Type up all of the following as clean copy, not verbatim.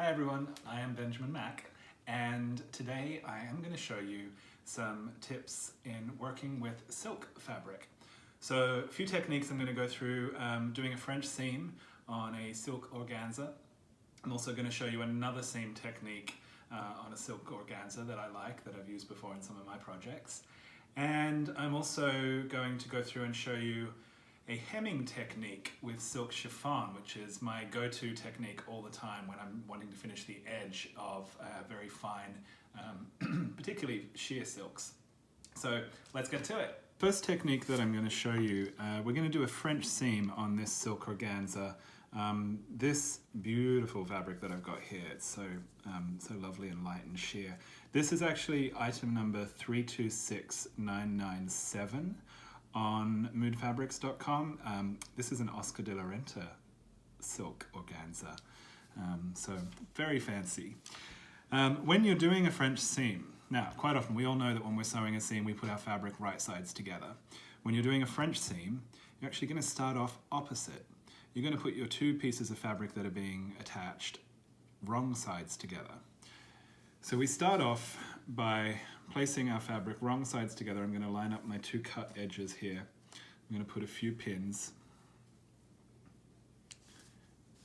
Hi everyone, I am Benjamin Mack, and today I am going to show you some tips in working with silk fabric. So a few techniques I'm going to go through, doing a French seam on a silk organza. I'm also going to show you another seam technique on a silk organza that I like, that I've used before in some of my projects. And I'm also going to go through and show you a hemming technique with silk chiffon, which is my go-to technique all the time when I'm wanting to finish the edge of very fine, particularly sheer silks. So let's get to it. First technique that I'm going to show you, we're going to do a French seam on this silk organza. This beautiful fabric that I've got here, it's so lovely and light and sheer. This is actually item number 326997 on moodfabrics.com. This is an Oscar de la Renta silk organza, so very fancy. When you're doing a French seam, now quite often we all know that when we're sewing a seam we put our fabric right sides together. When you're doing a French seam, you're actually going to start off opposite. You're going to put your two pieces of fabric that are being attached wrong sides together. So we start off by placing our fabric wrong sides together. I'm going to line up my two cut edges here. I'm going to put a few pins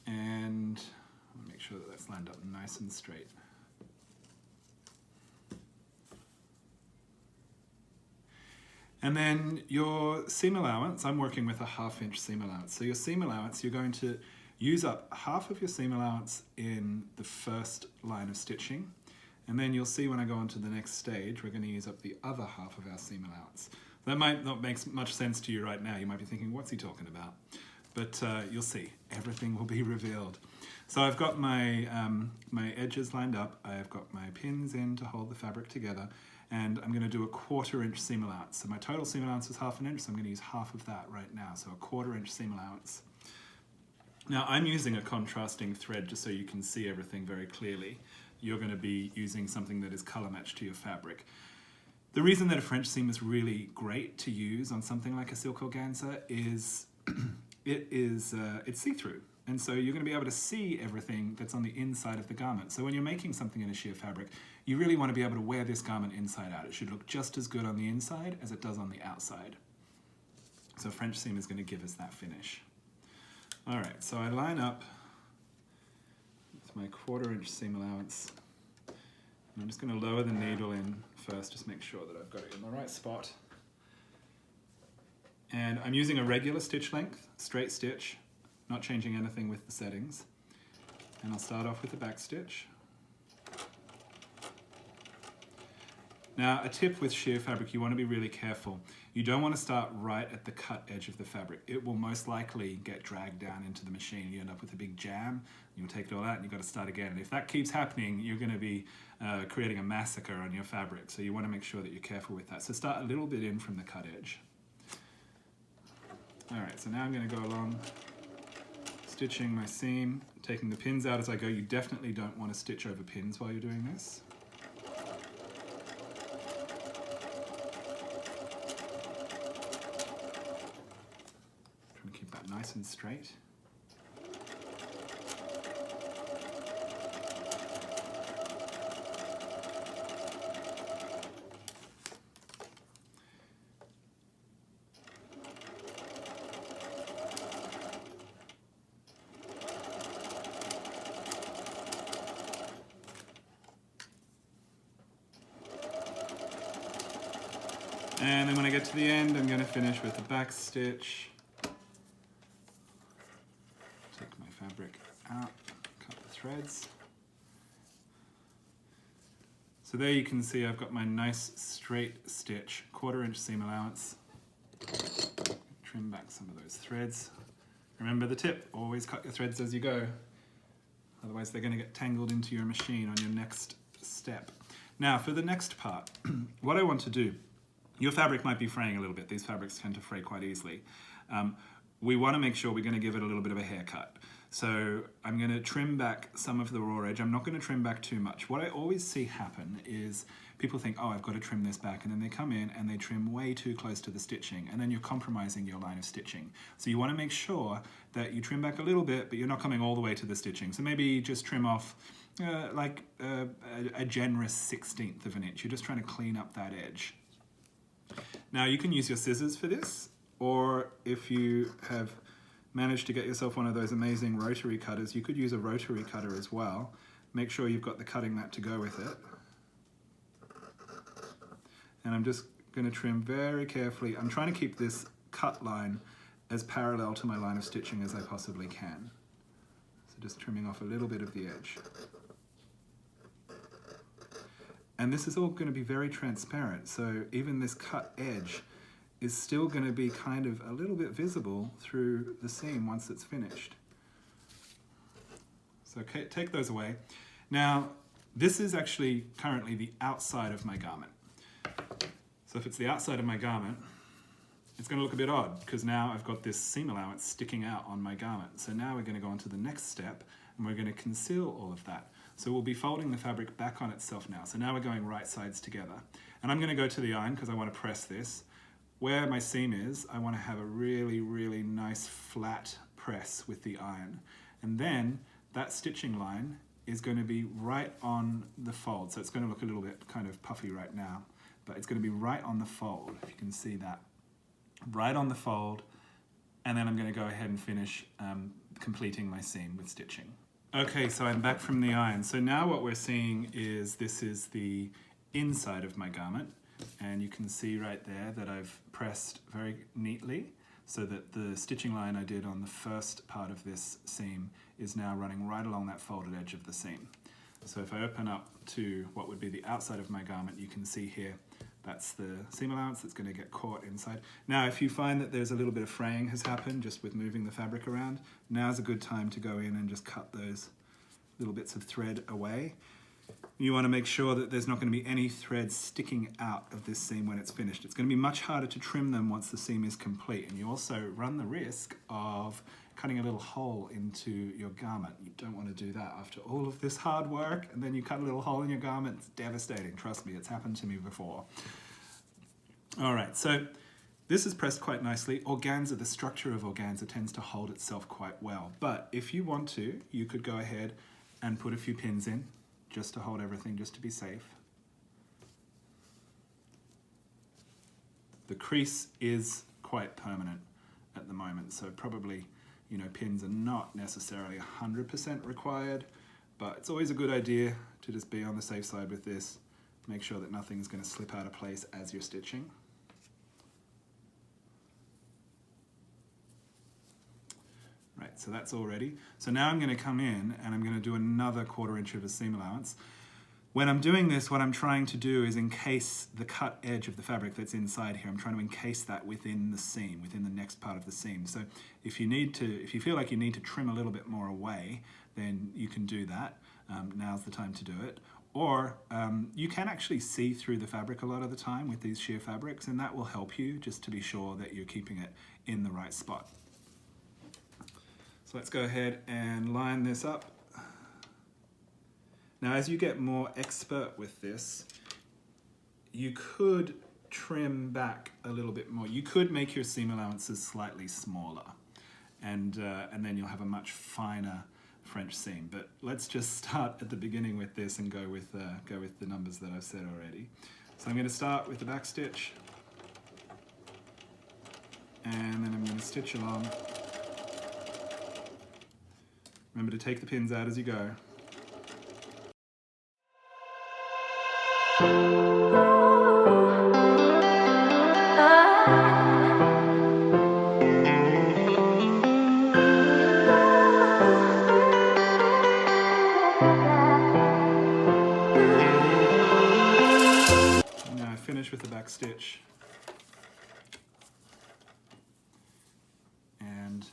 and make sure that that's lined up nice and straight. And then your seam allowance, I'm working with a 1/2 inch seam allowance. So your seam allowance, you're going to use up half of your seam allowance in the first line of stitching. And then you'll see when I go on to the next stage, we're going to use up the other half of our seam allowance. That might not make much sense to you right now. You might be thinking, what's he talking about? But you'll see, everything will be revealed. So I've got my, my edges lined up. I've got my pins in to hold the fabric together. And I'm going to do a 1/4 inch seam allowance. So my total seam allowance is 1/2 inch, so I'm going to use half of that right now. So a 1/4 inch seam allowance. Now I'm using a contrasting thread just so you can see everything very clearly. You're going to be using something that is color matched to your fabric. The reason that a French seam is really great to use on something like a silk organza is it's see-through. And so you're going to be able to see everything that's on the inside of the garment. So when you're making something in a sheer fabric, you really want to be able to wear this garment inside out. It should look just as good on the inside as it does on the outside. So French seam is going to give us that finish. All right, so I line up with my 1/4 inch seam allowance. And I'm just going to lower the needle in first, just make sure that I've got it in the right spot. And I'm using a regular stitch length, straight stitch, not changing anything with the settings. And I'll start off with the back stitch. Now, a tip with sheer fabric, you want to be really careful. You don't want to start right at the cut edge of the fabric. It will most likely get dragged down into the machine. You end up with a big jam, you'll take it all out and you've got to start again. And if that keeps happening, you're going to be creating a massacre on your fabric. So you want to make sure that you're careful with that. So start a little bit in from the cut edge. All right, so now I'm going to go along, stitching my seam, taking the pins out as I go. You definitely don't want to stitch over pins while you're doing this. Trying to keep that nice and straight. And then when I get to the end, I'm going to finish with a back stitch. Take my fabric out, cut the threads. So there you can see I've got my nice straight stitch, 1/4 inch seam allowance. Trim back some of those threads. Remember the tip, always cut your threads as you go. Otherwise they're going to get tangled into your machine on your next step. Now for the next part, what I want to do, your fabric might be fraying a little bit. These fabrics tend to fray quite easily. We want to make sure we're going to give it a little bit of a haircut. So I'm going to trim back some of the raw edge. I'm not going to trim back too much. What I always see happen is people think, oh, I've got to trim this back, and then they come in and they trim way too close to the stitching, and then you're compromising your line of stitching. So you want to make sure that you trim back a little bit, but you're not coming all the way to the stitching. So maybe just trim off a generous 1/16 of an inch. You're just trying to clean up that edge. Now you can use your scissors for this, or if you have managed to get yourself one of those amazing rotary cutters, you could use a rotary cutter as well. Make sure you've got the cutting mat to go with it. And I'm just going to trim very carefully. I'm trying to keep this cut line as parallel to my line of stitching as I possibly can. So just trimming off a little bit of the edge. And this is all going to be very transparent, so even this cut edge is still going to be kind of a little bit visible through the seam once it's finished. So take those away. Now, this is actually currently the outside of my garment. So if it's the outside of my garment, it's going to look a bit odd because now I've got this seam allowance sticking out on my garment. So now we're going to go on to the next step and we're going to conceal all of that. So we'll be folding the fabric back on itself now. So now we're going right sides together. And I'm going to go to the iron because I want to press this. Where my seam is, I want to have a really, really nice flat press with the iron. And then that stitching line is going to be right on the fold. So it's going to look a little bit kind of puffy right now, but it's going to be right on the fold, if you can see that. Right on the fold. And then I'm going to go ahead and finish completing my seam with stitching. Okay, so I'm back from the iron. So now what we're seeing is this is the inside of my garment, and you can see right there that I've pressed very neatly so that the stitching line I did on the first part of this seam is now running right along that folded edge of the seam. So if I open up to what would be the outside of my garment, you can see here that's the seam allowance that's going to get caught inside. Now, if you find that there's a little bit of fraying has happened just with moving the fabric around, now's a good time to go in and just cut those little bits of thread away. You want to make sure that there's not going to be any thread sticking out of this seam when it's finished. It's going to be much harder to trim them once the seam is complete, and you also run the risk of cutting a little hole into your garment. You don't want to do that after all of this hard work, and then you cut a little hole in your garment. It's devastating, trust me, it's happened to me before. All right, so this is pressed quite nicely. Organza, the structure of organza tends to hold itself quite well, but if you want to, you could go ahead and put a few pins in just to hold everything, just to be safe. The crease is quite permanent at the moment, so probably, you know, pins are not necessarily 100% required, but it's always a good idea to just be on the safe side with this. Make sure that nothing's going to slip out of place as you're stitching. Right, so that's all ready. So now I'm going to come in and I'm going to do another 1/4 inch of a seam allowance. When I'm doing this, what I'm trying to do is encase the cut edge of the fabric that's inside here. I'm trying to encase that within the seam, within the next part of the seam. So if you feel like you need to trim a little bit more away, then you can do that. Now's the time to do it. Or you can actually see through the fabric a lot of the time with these sheer fabrics, and that will help you just to be sure that you're keeping it in the right spot. So let's go ahead and line this up. Now, as you get more expert with this, you could trim back a little bit more. You could make your seam allowances slightly smaller, and then you'll have a much finer French seam. But let's just start at the beginning with this and go with the numbers that I've said already. So I'm going to start with the back stitch, and then I'm going to stitch along. Remember to take the pins out as you go. Now I finish with the back stitch. And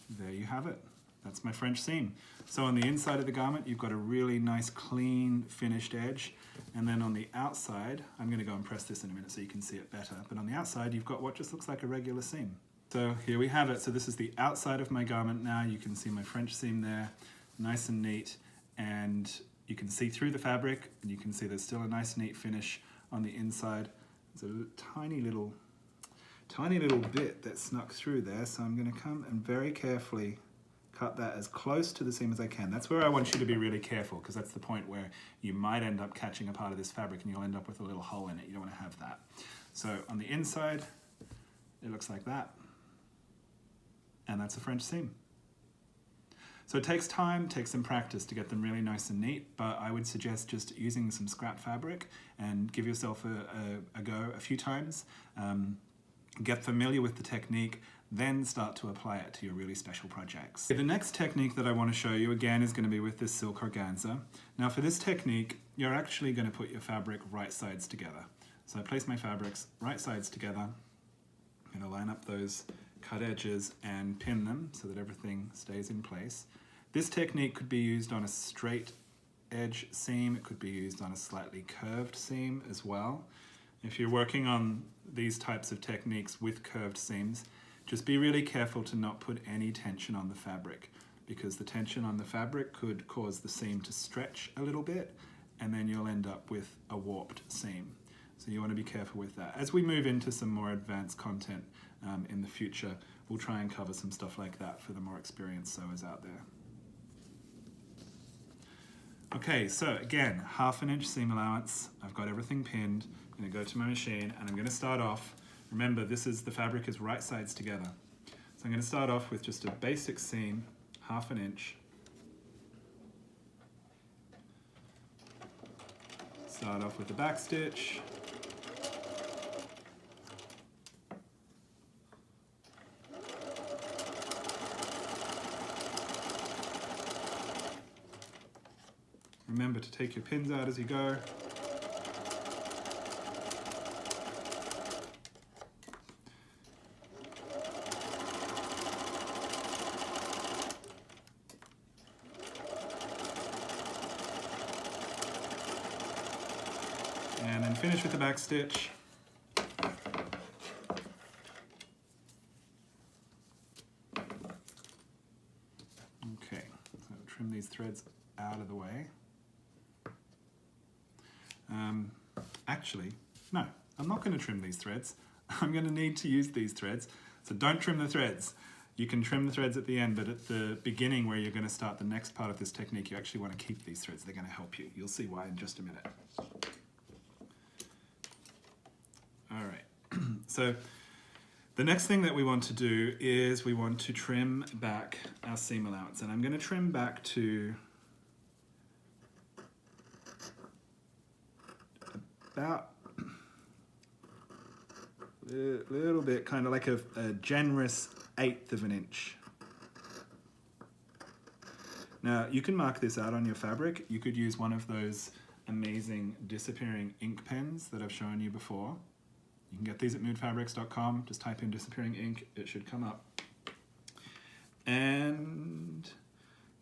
there you have it. That's my French seam. So on the inside of the garment, you've got a really nice, clean, finished edge. And then on the outside, I'm going to go and press this in a minute so you can see it better. But on the outside, you've got what just looks like a regular seam. So here we have it. So this is the outside of my garment now. You can see my French seam there, nice and neat. And you can see through the fabric, and you can see there's still a nice neat finish on the inside. There's a tiny little bit that snuck through there, so I'm going to come and very carefully cut that as close to the seam as I can. That's where I want you to be really careful, because that's the point where you might end up catching a part of this fabric and you'll end up with a little hole in it. You don't want to have that. So on the inside, it looks like that. And that's a French seam. So it takes time, takes some practice to get them really nice and neat, but I would suggest just using some scrap fabric and give yourself a go a few times. Get familiar with the technique, then start to apply it to your really special projects. The next technique that I want to show you again is going to be with this silk organza. Now for this technique, you're actually going to put your fabric right sides together. So I place my fabrics right sides together. I'm going to line up those cut edges and pin them so that everything stays in place. This technique could be used on a straight edge seam. It could be used on a slightly curved seam as well. If you're working on these types of techniques with curved seams, just be really careful to not put any tension on the fabric, because the tension on the fabric could cause the seam to stretch a little bit, and then you'll end up with a warped seam. So you want to be careful with that. As we move into some more advanced content in the future, we'll try and cover some stuff like that for the more experienced sewers out there. Okay, so again, 1/2 inch seam allowance. I've got everything pinned. I'm going to go to my machine and I'm going to start off. Remember, the fabric is right sides together. So I'm going to start off with just a basic seam, 1/2 inch. Start off with the back stitch. Remember to take your pins out as you go. And then finish with the back stitch. Okay, so trim these threads out of the way. Actually, no, I'm not going to trim these threads. I'm going to need to use these threads, so don't trim the threads. You can trim the threads at the end, but at the beginning where you're going to start the next part of this technique, you actually want to keep these threads. They're going to help you. You'll see why in just a minute. All right, so the next thing that we want to do is we want to trim back our seam allowance, and I'm going to trim back to about a little bit, kind of like a generous 1/8 of an inch. Now you can mark this out on your fabric. You could use one of those amazing disappearing ink pens that I've shown you before. You can get these at moodfabrics.com. Just type in disappearing ink, it should come up. And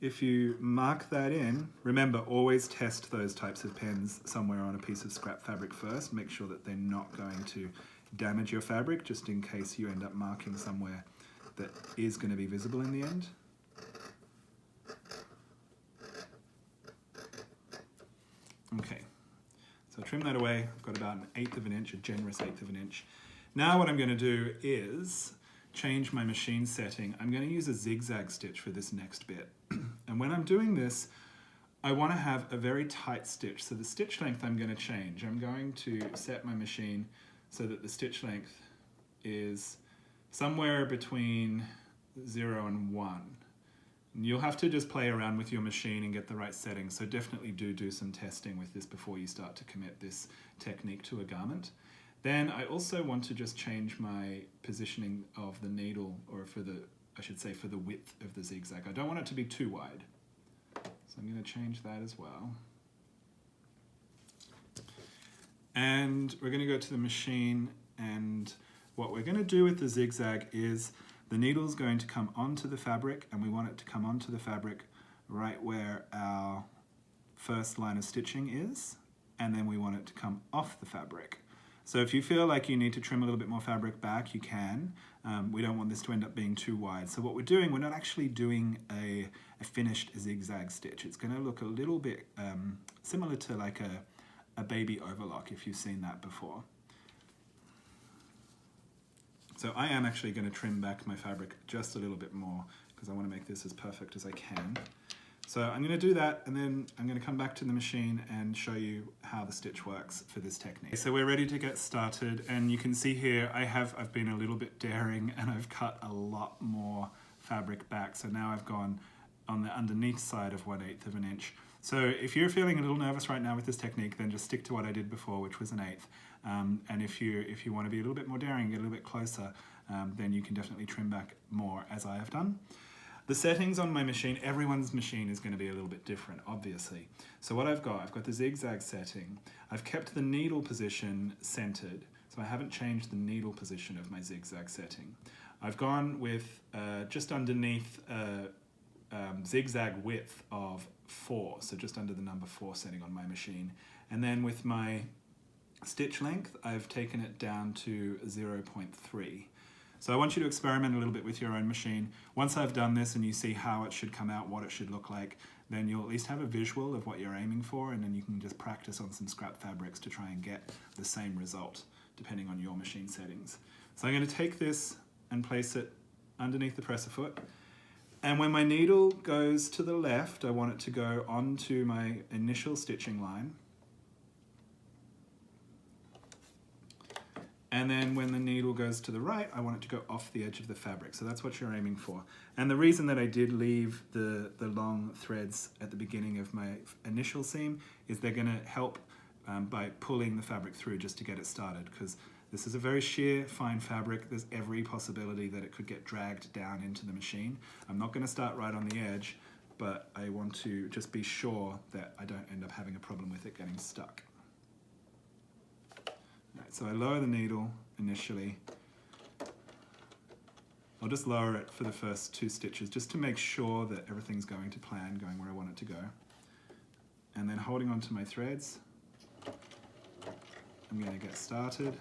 if you mark that in, remember, always test those types of pens somewhere on a piece of scrap fabric first. Make sure that they're not going to damage your fabric, just in case you end up marking somewhere that is going to be visible in the end. Okay, so trim that away. I've got about 1/8 of an inch, a generous 1/8 of an inch. Now what I'm going to do is change my machine setting. I'm going to use a zigzag stitch for this next bit. And when I'm doing this, I want to have a very tight stitch. So the stitch length I'm going to change. I'm going to set my machine so that the stitch length is somewhere between 0 and 1. And you'll have to just play around with your machine and get the right setting. So definitely do some testing with this before you start to commit this technique to a garment. Then I also want to just change my positioning of the needle, or I should say for the width of the zigzag. I don't want it to be too wide. So I'm going to change that as well. And we're going to go to the machine, and what we're going to do with the zigzag is the needle's going to come onto the fabric, and we want it to come onto the fabric right where our first line of stitching is, and then we want it to come off the fabric So if you feel like you need to trim a little bit more fabric back, you can. We don't want this to end up being too wide. So what we're doing, we're not actually doing a finished zigzag stitch. It's going to look a little bit similar to like a baby overlock, if you've seen that before. So I am actually going to trim back my fabric just a little bit more because I want to make this as perfect as I can. So I'm going to do that, and then I'm going to come back to the machine and show you how the stitch works for this technique. So we're ready to get started, and you can see here I've been a little bit daring and I've cut a lot more fabric back. So now I've gone on the underneath side of 1/8 of an inch. So if you're feeling a little nervous right now with this technique, then just stick to what I did before, which was 1/8. And if you want to be a little bit more daring, get a little bit closer, then you can definitely trim back more, as I have done. The settings on my machine, everyone's machine is going to be a little bit different, obviously. So what I've got the zigzag setting. I've kept the needle position centered, so I haven't changed the needle position of my zigzag setting. I've gone with just underneath zigzag width of 4, so just under the number 4 setting on my machine. And then with my stitch length, I've taken it down to 0.3. So I want you to experiment a little bit with your own machine. Once I've done this and you see how it should come out, what it should look like, then you'll at least have a visual of what you're aiming for, and then you can just practice on some scrap fabrics to try and get the same result, depending on your machine settings. So I'm going to take this and place it underneath the presser foot. And when my needle goes to the left, I want it to go onto my initial stitching line. And then when the needle goes to the right, I want it to go off the edge of the fabric. So that's what you're aiming for. And the reason that I did leave the long threads at the beginning of my initial seam is they're going to help by pulling the fabric through just to get it started, because this is a very sheer, fine fabric. There's every possibility that it could get dragged down into the machine. I'm not going to start right on the edge, but I want to just be sure that I don't end up having a problem with it getting stuck. Right, so I lower the needle initially. I'll just lower it for the first 2 stitches just to make sure that everything's going to plan, going where I want it to go. And then holding onto my threads, I'm going to get started.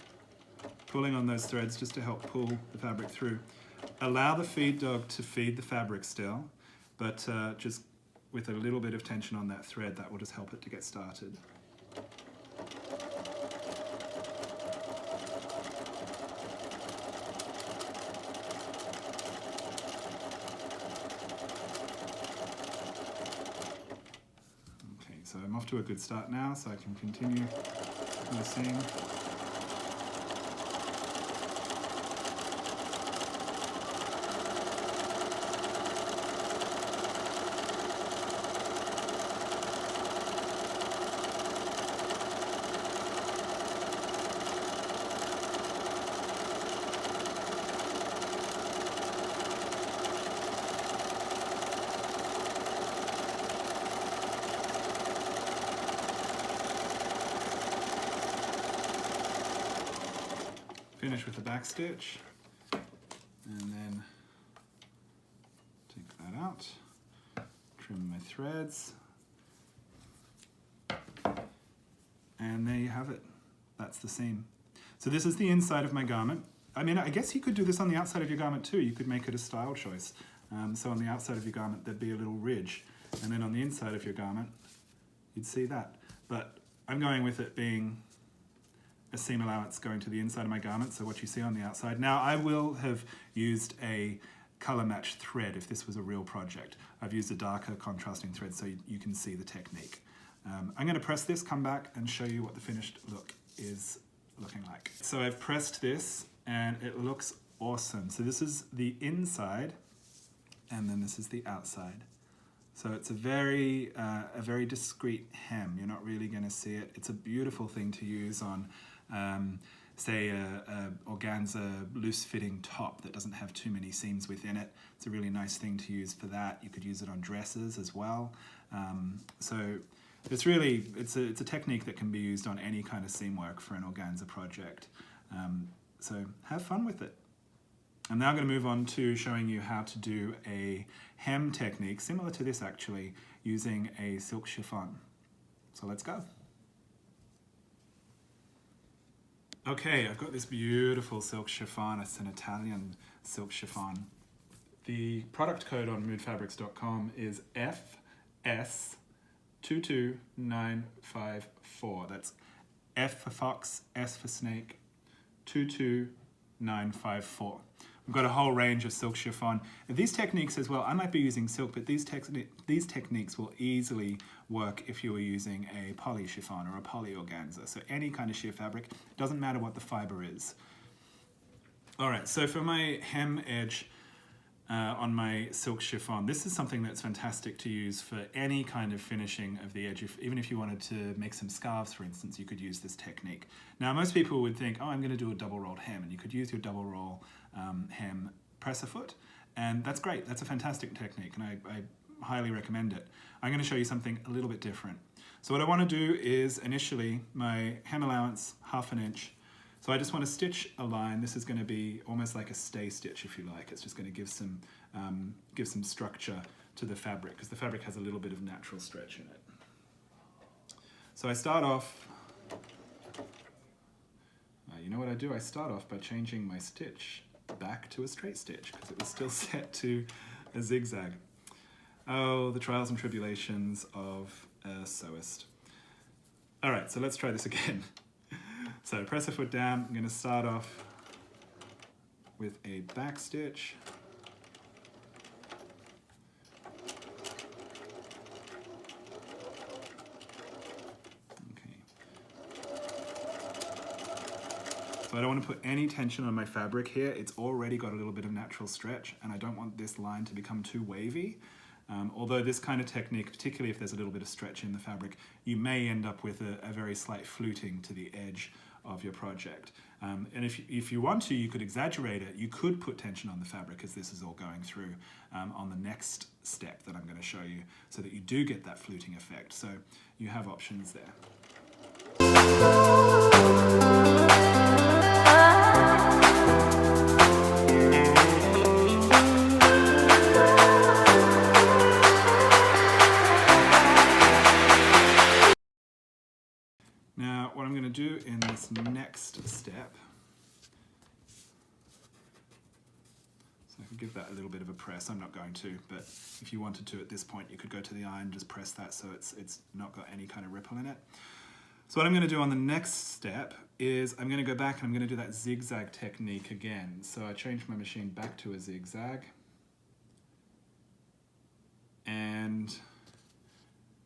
Pulling on those threads just to help pull the fabric through. Allow the feed dog to feed the fabric still, but just with a little bit of tension on that thread, that will just help it to get started. So I'm off to a good start now, so I can continue my seam. Finish with the back stitch, and then take that out, trim my threads, and there you have it. That's the seam. So this is the inside of my garment. I mean, I guess you could do this on the outside of your garment too. You could make it a style choice. So on the outside of your garment, there'd be a little ridge, and then on the inside of your garment, you'd see that. But I'm going with it being a seam allowance going to the inside of my garment, so what you see on the outside. Now I will have used a color matched thread if this was a real project. I've used a darker contrasting thread so you can see the technique. I'm going to press this, come back and show you what the finished look is looking like. So I've pressed this and it looks awesome. So this is the inside and then this is the outside. So it's a very discreet hem. You're not really going to see it. It's a beautiful thing to use on say a organza loose-fitting top that doesn't have too many seams within it. It's a really nice thing to use for that. You could use it on dresses as well. So it's a technique that can be used on any kind of seam work for an organza project. So have fun with it. I'm now going to move on to showing you how to do a hem technique, similar to this actually, using a silk chiffon. So let's go. Okay, I've got this beautiful silk chiffon. It's an Italian silk chiffon. The product code on moodfabrics.com is FS22954. That's F for fox, S for snake, 22954. We've got a whole range of silk chiffon. And these techniques as well, I might be using silk, but these techniques will easily work if you were using a poly chiffon or a poly organza. So any kind of sheer fabric, doesn't matter what the fiber is. All right, so for my hem edge on my silk chiffon, this is something that's fantastic to use for any kind of finishing of the edge. Even if you wanted to make some scarves, for instance, you could use this technique. Now, most people would think, oh, I'm going to do a double rolled hem, and you could use your double roll hem presser foot, and that's great. That's a fantastic technique, and I highly recommend it. I'm going to show you something a little bit different. So what I want to do is initially my hem allowance, 1/2 inch. So I just want to stitch a line. This is going to be almost like a stay stitch, if you like. It's just going to give some structure to the fabric, because the fabric has a little bit of natural stretch in it. So I start off, you know what I do? I start off by changing my stitch back to a straight stitch, because it was still set to a zigzag. Oh, the trials and tribulations of a sewist. All right, so let's try this again. So press a foot down. I'm going to start off with a back stitch. Okay. So I don't want to put any tension on my fabric here. It's already got a little bit of natural stretch, and I don't want this line to become too wavy. Although this kind of technique, particularly if there's a little bit of stretch in the fabric, you may end up with a very slight fluting to the edge of your project. And if you want to, you could exaggerate it. You could put tension on the fabric as this is all going through on the next step that I'm going to show you, so that you do get that fluting effect. So you have options there. Now, what I'm going to do in this next step, so I can give that a little bit of a press. I'm not going to, but if you wanted to at this point, you could go to the iron and just press that so it's not got any kind of ripple in it. So what I'm going to do on the next step is I'm going to go back and I'm going to do that zigzag technique again. So I changed my machine back to a zigzag. And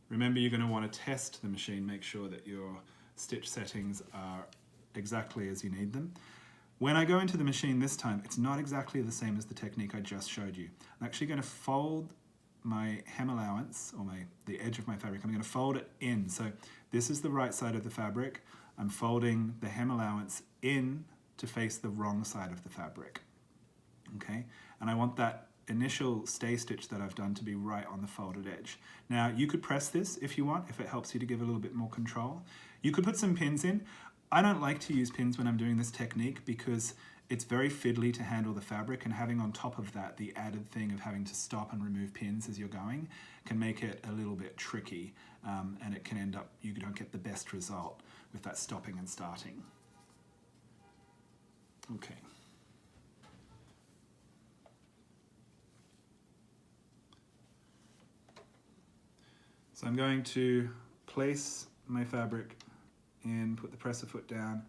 remember, you're going to want to test the machine, make sure that your stitch settings are exactly as you need them. When I go into the machine this time, it's not exactly the same as the technique I just showed you. I'm actually going to fold my hem allowance, or the edge of my fabric. I'm going to fold it in. So this is the right side of the fabric. I'm folding the hem allowance in to face the wrong side of the fabric. Okay, and I want that initial stay stitch that I've done to be right on the folded edge. Now, you could press this if you want, if it helps you to give a little bit more control. You could put some pins in. I don't like to use pins when I'm doing this technique because it's very fiddly to handle the fabric, and having on top of that the added thing of having to stop and remove pins as you're going can make it a little bit tricky, and it can end up, you don't get the best result with that stopping and starting. Okay. So I'm going to place my fabric in, put the presser foot down,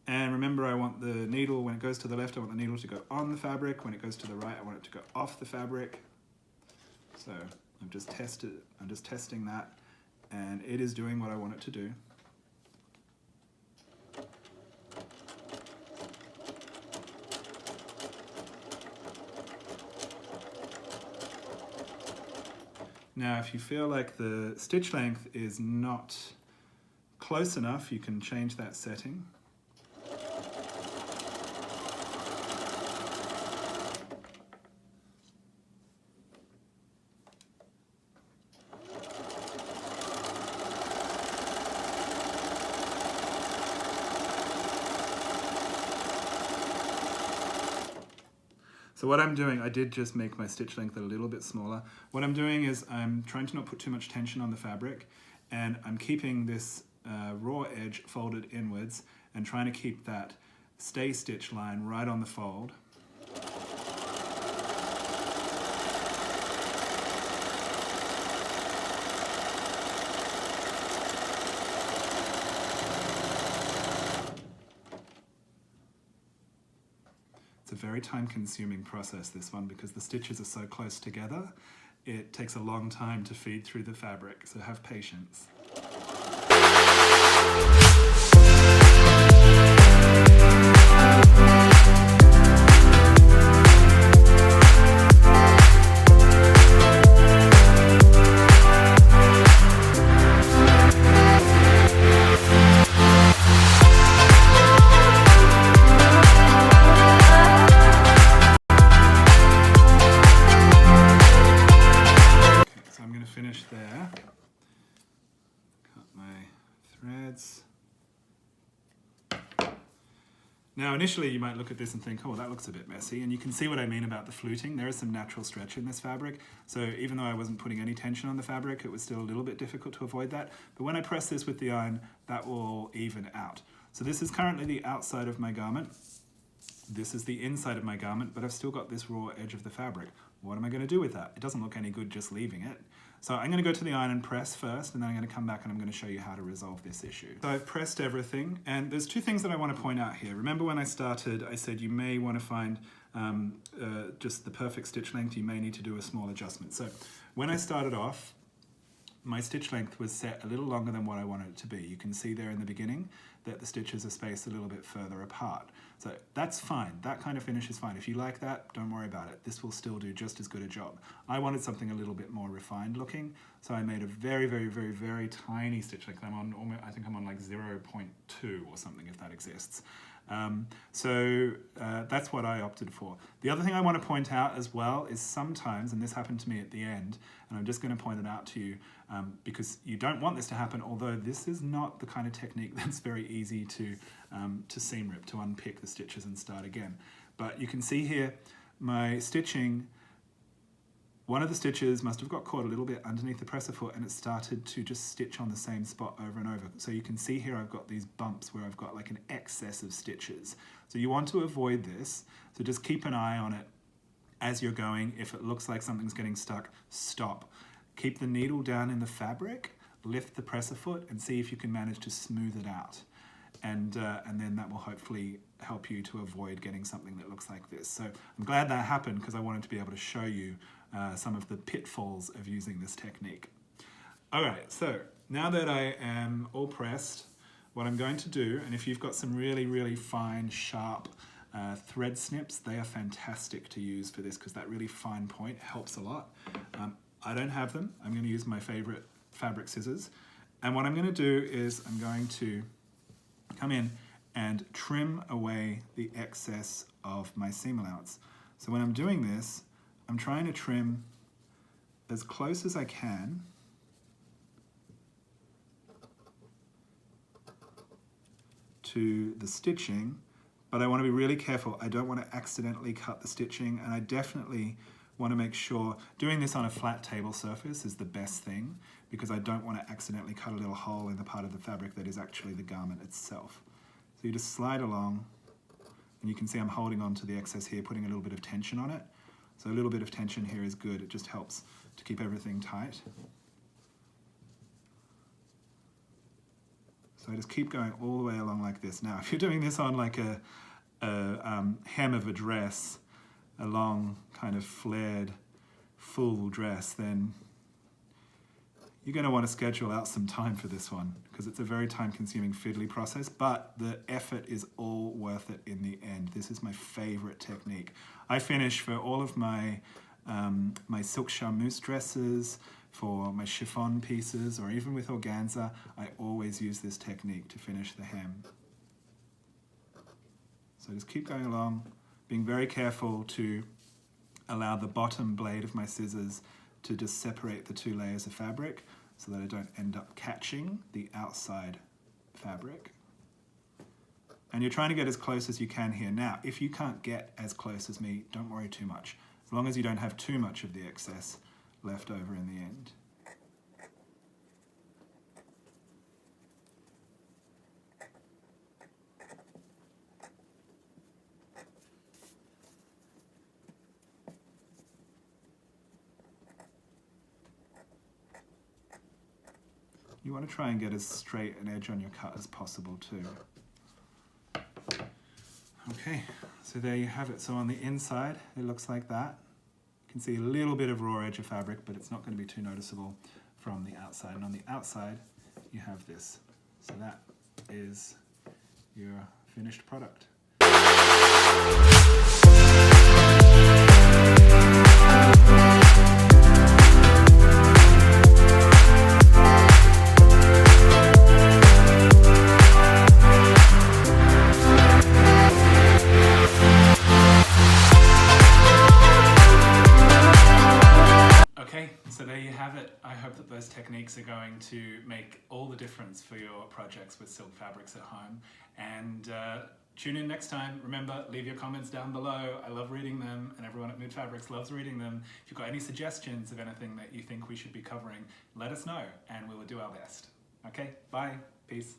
and remember, I want the needle, when it goes to the left, I want the needle to go on the fabric. When it goes to the right, I want it to go off the fabric. So I'm just testing that, and it is doing what I want it to do. Now, if you feel like the stitch length is not close enough, you can change that setting. So what I'm doing, I did just make my stitch length a little bit smaller. What I'm doing is I'm trying to not put too much tension on the fabric, and I'm keeping this raw edge folded inwards, and trying to keep that stay stitch line right on the fold. It's a very time-consuming process, this one, because the stitches are so close together. It takes a long time to feed through the fabric, so have patience. Finish there. Cut my threads. Now initially you might look at this and think, oh, that looks a bit messy, and you can see what I mean about the fluting. There is some natural stretch in this fabric, so even though I wasn't putting any tension on the fabric, it was still a little bit difficult to avoid that. But when I press this with the iron, that will even out. So this is currently the outside of my garment. This is the inside of my garment, but I've still got this raw edge of the fabric. What am I going to do with that? It doesn't look any good just leaving it. So I'm going to go to the iron and press first, and then I'm going to come back and I'm going to show you how to resolve this issue. So I've pressed everything, and there's two things that I want to point out here. Remember when I started, I said you may want to find just the perfect stitch length. You may need to do a small adjustment. So when I started off, my stitch length was set a little longer than what I wanted it to be. You can see there in the beginning that the stitches are spaced a little bit further apart. So that's fine. That kind of finish is fine. If you like that, don't worry about it. This will still do just as good a job. I wanted something a little bit more refined looking, so I made a very, very, very, very tiny stitch length. I'm on almost, I think I'm on like 0.2 or something, if that exists. That's what I opted for. The other thing I want to point out as well is sometimes, and this happened to me at the end, and I'm just going to point it out to you because you don't want this to happen, although this is not the kind of technique that's very easy to seam rip, to unpick the stitches and start again. But you can see here my stitching, one of the stitches must have got caught a little bit underneath the presser foot, and it started to just stitch on the same spot over and over. So you can see here I've got these bumps where I've got like an excess of stitches. So you want to avoid this, so just keep an eye on it as you're going. If it looks like something's getting stuck, stop. Keep the needle down in the fabric, lift the presser foot, and see if you can manage to smooth it out. And then that will hopefully help you to avoid getting something that looks like this. So I'm glad that happened because I wanted to be able to show you some of the pitfalls of using this technique. All right, so now that I am all pressed, what I'm going to do, and if you've got some really, really fine, sharp thread snips, they are fantastic to use for this because that really fine point helps a lot. I don't have them. I'm going to use my favorite fabric scissors. And what I'm going to do is I'm going to come in and trim away the excess of my seam allowance. So when I'm doing this, I'm trying to trim as close as I can to the stitching, but I want to be really careful. I don't want to accidentally cut the stitching, and I definitely want to make sure doing this on a flat table surface is the best thing because I don't want to accidentally cut a little hole in the part of the fabric that is actually the garment itself. So you just slide along, and you can see I'm holding on to the excess here, putting a little bit of tension on it. So a little bit of tension here is good. It just helps to keep everything tight. So I just keep going all the way along like this. Now, if you're doing this on like a hem of a dress, a long kind of flared full dress, then you're going to want to schedule out some time for this one because it's a very time-consuming fiddly process, but the effort is all worth it in the end. This is my favorite technique. I finish for all of my my silk charmeuse dresses, for my chiffon pieces, or even with organza, I always use this technique to finish the hem. So just keep going along, being very careful to allow the bottom blade of my scissors to just separate the two layers of fabric so that I don't end up catching the outside fabric. And you're trying to get as close as you can here. Now, if you can't get as close as me, don't worry too much. As long as you don't have too much of the excess left over in the end. You want to try and get as straight an edge on your cut as possible too. Okay, so there you have it. So on the inside, it looks like that. You can see a little bit of raw edge of fabric, but it's not going to be too noticeable from the outside. And on the outside, you have this. So that is your finished product. Okay, so there you have it. I hope that those techniques are going to make all the difference for your projects with silk fabrics at home. And tune in next time. Remember, leave your comments down below. I love reading them, and everyone at Mood Fabrics loves reading them. If you've got any suggestions of anything that you think we should be covering, let us know, and we will do our best. Okay, bye, peace.